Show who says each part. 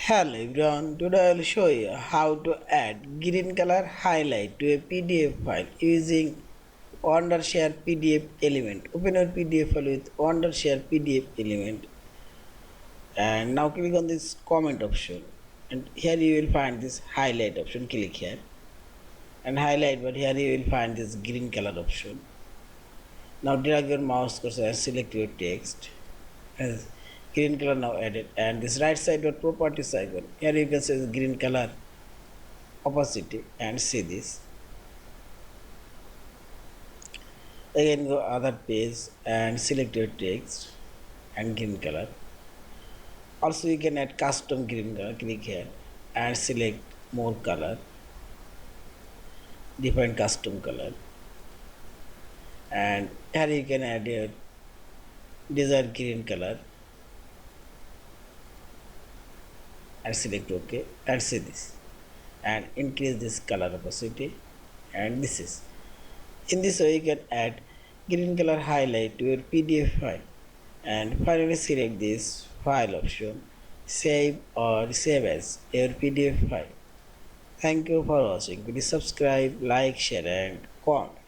Speaker 1: Hello everyone, today I will show you how to add green color highlight to a PDF file using Wondershare PDF element. Open your PDF file with Wondershare PDF element and now click on this comment option, and here you will find this highlight option. Click here and highlight, but here you will find this green color option. Now drag your mouse cursor and select your text as green color now added, and this right side dot properties icon, here you can see the green color opacity and see this. Again go other page and select your text and green color. Also you can add custom green color. Click here and select more color, define custom color, and here you can add your desired green color and select OK and see this, and increase this color opacity, and this is. In this way you can add green color highlight to your PDF file, and finally select this file option, save or save as your PDF file. Thank you for watching. Please subscribe, like, share and comment.